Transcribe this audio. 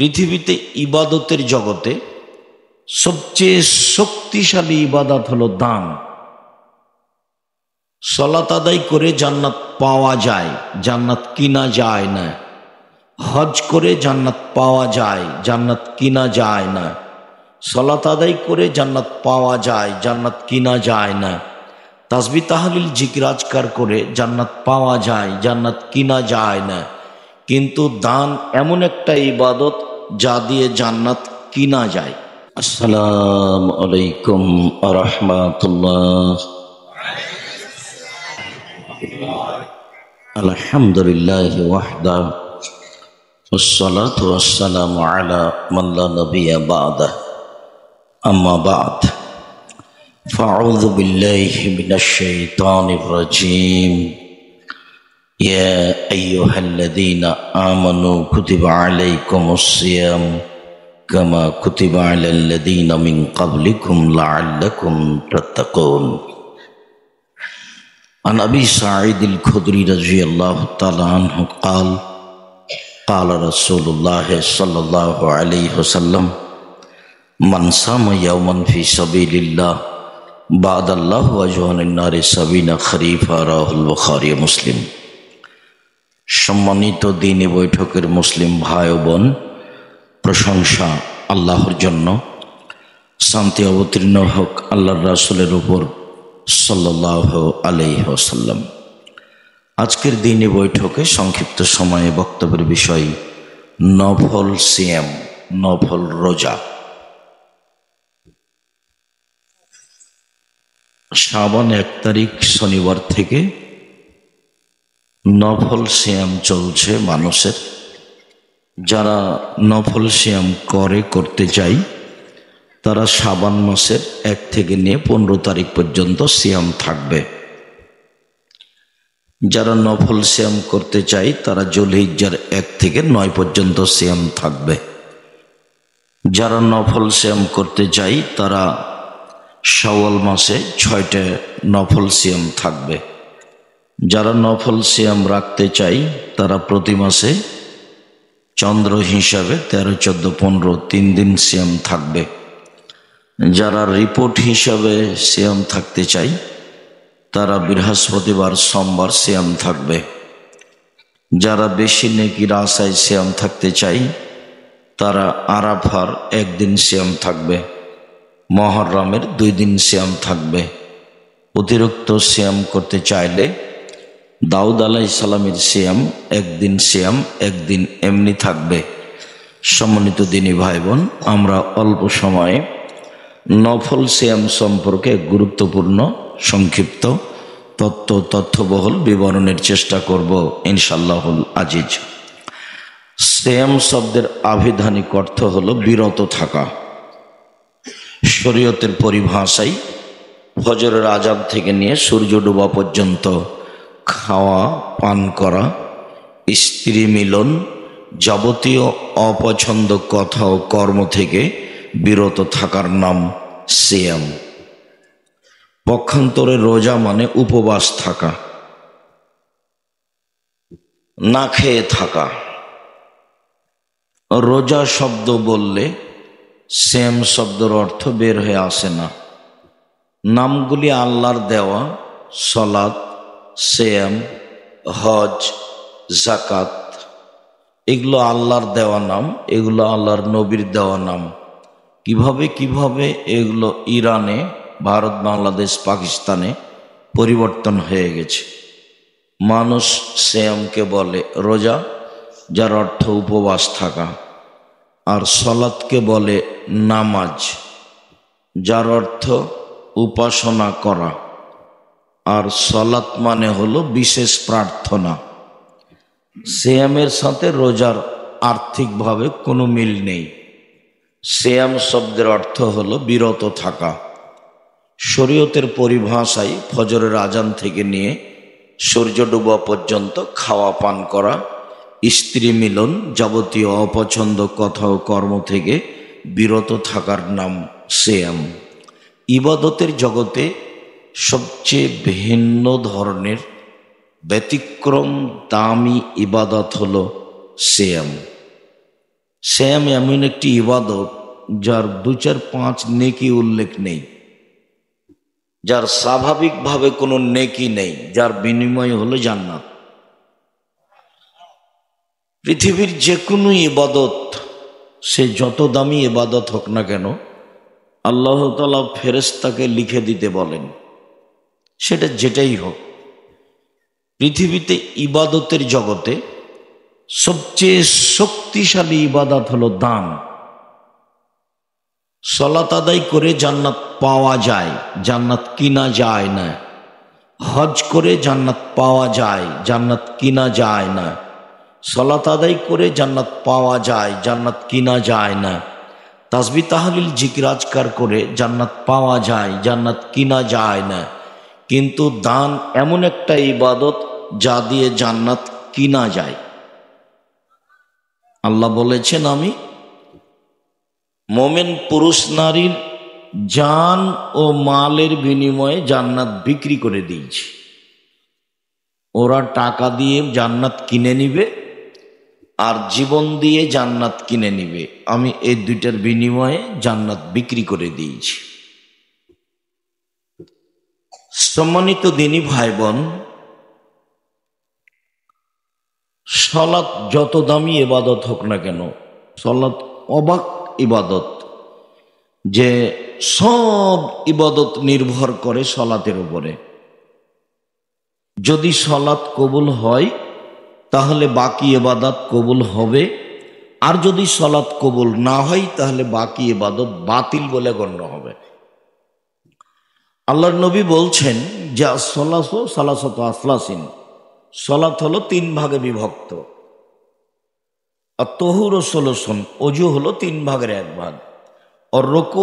পৃথিবীতে ইবাদতের জগতে সবচেয়ে শক্তিশালী ইবাদত হলো দান। সালাত আদায় করে জান্নাত পাওয়া যায়, জান্নাত কিনা যায় না। হজ করে জান্নাত পাওয়া যায়, জান্নাত কিনা যায় না। সালাত আদায় করে জান্নাত পাওয়া যায়, জান্নাত কিনা যায় না। তাসবিহ তাহলিল জিকির আজকার করে জান্নাত পাওয়া যায়, জান্নাত কিনা যায় না। কিন্তু দান এমন একটা ইবাদত যা দিয়ে জান্নাত কিনা যায়। আসসালামু আলাইকুম ওয়া রাহমাতুল্লাহ। আলহামদুলিল্লাহি ওয়াহদা ওয়াসসালাতু ওয়াসসালামু আলা মান লা নাবিয়্যা বা'দা, আম্মা বা'দ। ফাআউযু বিল্লাহি মিনাশ শাইতানির রাজীম। ইয়া আইয়ুহাল্লাযীনা আমানু কুতিবা আলাইকুমুস সিয়াম কামা কুতিবা আলাল্লাযীনা মিন ক্বাবলিকুম লাআল্লাকুম তাত্তাকুন। عن أبي سعيد الخدري رضي الله تعالى عنه قال قال رسول الله صلى الله عليه وسلم من صام يوما في سبيل الله بعد الله وجه عن النار 70 خريفا رواه البخاري মুসলিম। সম্মানিত দ্বীনি বৈঠকের মুসলিম ভাই ও বোন, প্রশংসা আল্লাহর জন্য, শান্তি অবতীর্ণ হোক আল্লাহর রাসূলের উপর সাল্লাল্লাহু আলাইহি ওয়াসাল্লাম। আজকের দিনে বৈঠকে সংক্ষিপ্ত সময়ে বক্তব্যের বিষয় নফল সিয়াম, নফল রোজা। শাবান 1 তারিখ শনিবার থেকে নফল সিয়াম চলছে মানুষের। যারা নফল সিয়াম করতে চাই তারা শাবান মাসের 1 থেকে নিয়ে 15 তারিখ পর্যন্ত সিয়াম থাকবে। যারা নফল সিয়াম করতে চাই তারা যুলহিজ্জার 1 থেকে 9 পর্যন্ত সিয়াম থাকবে। যারা নফল সিয়াম করতে চাই তারা শাওয়াল মাসে 6টা নফল সিয়াম থাকবে। যারা নফল সিয়াম রাখতে চাই তারা প্রতি মাসে চন্দ্র হিসাবে 13, 14, 15 3 দিন সিয়াম থাকবে। যারা রিপোর্ট হিসাবে সিয়াম থাকতে চাই তারা বৃহস্পতিবার, সোমবার সিয়াম থাকবে। যারা বেশি নেকির আশায় সিয়াম থাকতে চাই তারা আরাফার 1 দিন সিয়াম থাকবে, মুহররমের 2 দিন সিয়াম থাকবে। অতিরিক্ত সিয়াম করতে চাইলে দাউদ আলাইহিস সালামের সিয়াম 1 দিন সিয়াম, 1 দিন এমনি থাকবে। সম্মানিত দ্বীনি ভাই বোন, আমরা অল্প সময়ে নফল সিয়াম সম্পর্কে গুরুত্বপূর্ণ সংক্ষিপ্ত তথ্যবহুল বিবরণের চেষ্টা করব ইনশাআল্লাহুল আজিজ। সিয়াম শব্দের আবিধানিক অর্থ হলো বিরত থাকা। শরীয়তের পরিভাষায় ফজরের আযান থেকে নিয়ে সূর্য ডোবা পর্যন্ত খাওয়া, পান করা, স্ত্রী মিলন, যাবতীয় অপছন্দ কথা ও কর্ম থেকে বিরত থাকার নাম সিয়াম। পক্ষান্তরে রোজা মানে উপবাস থাকা, না খেয়ে থাকা। রোজা শব্দ বললে সিয়াম শব্দের অর্থ বের হয়ে আসে না। নামগুলি আল্লাহর দেওয়া। সালাত, সিয়াম, হজ, যাকাত এগুলো আল্লাহর দেওয়া নাম, এগুলো আল্লাহর নবীর দেওয়া নাম। কিভাবে এগুলো ইরানে, ভারত, বাংলাদেশ, পাকিস্তানে পরিবর্তন হয়ে গেছে। মানুষ সিয়ামকে বলে রোজা, যার অর্থ উপবাস থাকা, আর সালাতকে বলে নামাজ, যার অর্থ উপাসনা করা। আর সালাত মানে হলো বিশেষ প্রার্থনা। সিয়ামের সাথে রোজার আর্থিকভাবে কোনো মিল নেই। সিয়াম শব্দের অর্থ হলো বিরত থাকা। শরীয়তের পরিভাষায় ফজরের আযান থেকে নিয়ে সূর্য ডোবা পর্যন্ত খাওয়া, পান করা, স্ত্রী মিলন, যাবতীয় অপছন্দ কথা ও কর্ম থেকে বিরত থাকার নাম সিয়াম। ইবাদতের জগতে সবচেয়ে ভিন্ন ধরনের ব্যতিক্রম দামি ইবাদত হলো সিয়াম। সিয়াম এমন একটি ইবাদত যার 2, 4, 5 নেকি উল্লেখ নেই, যার স্বাভাবিকভাবে কোনো নেকি নেই, যার বিনিময় হলো জান্নাত। পৃথিবীর যে কোনো ইবাদত, সে যত দামি ইবাদত হোক না কেন, আল্লাহ তাআলা ফেরেশতাকে লিখে দিতে বলেন, সেটা যেটাই হোক। পৃথিবীতে ইবাদতের জগতে সবচেয়ে শক্তিশালী ইবাদত হলো দান। সালাত আদায় করে জান্নাত পাওয়া যায়, জান্নাত কিনা যায় না। হজ করে জান্নাত পাওয়া যায়, জান্নাত কিনা যায় না। সালাত আদায় করে জান্নাত পাওয়া যায়, জান্নাত কিনা যায় না। তাসবিহ তাহলিল জিকির আজকার করে জান্নাত পাওয়া যায়, জান্নাত কিনা যায় না। কিন্তু দান এমন একটা ইবাদত যা দিয়ে জান্নাত কিনা যায়। আল্লাহ বলেছেন, আমি মোমেন পুরুষ নারীর জান ও মালের বিনিময়ে জান্নাত বিক্রি করে দিয়েছি। ওরা টাকা দিয়ে জান্নাত কিনে নিবে আর জীবন দিয়ে জান্নাত কিনে নিবে। আমি এই দুইটার বিনিময়ে জান্নাত বিক্রি করে দিয়েছি। সম্মানিত দিনী ভাই বোন, সালাত যত দামি ইবাদত হোক না কেন, সালাত অবাক ইবাদত, যে সব ইবাদত নির্ভর করে সালাতের উপরে। যদি সালাত কবুল হয় তাহলে বাকি ইবাদত কবুল হবে, আর যদি সালাত কবুল না হয় তাহলে বাকি ইবাদত বাতিল বলে গণ্য হবে। আল্লাহর নবী বলছেন যে সালাসত আসলাসিন, সালাত হলো 3 ভাগে বিভক্ত, আর তহুর ও 16, অজু হলো 3 ভাগের 1 ভাগ, আর রুকু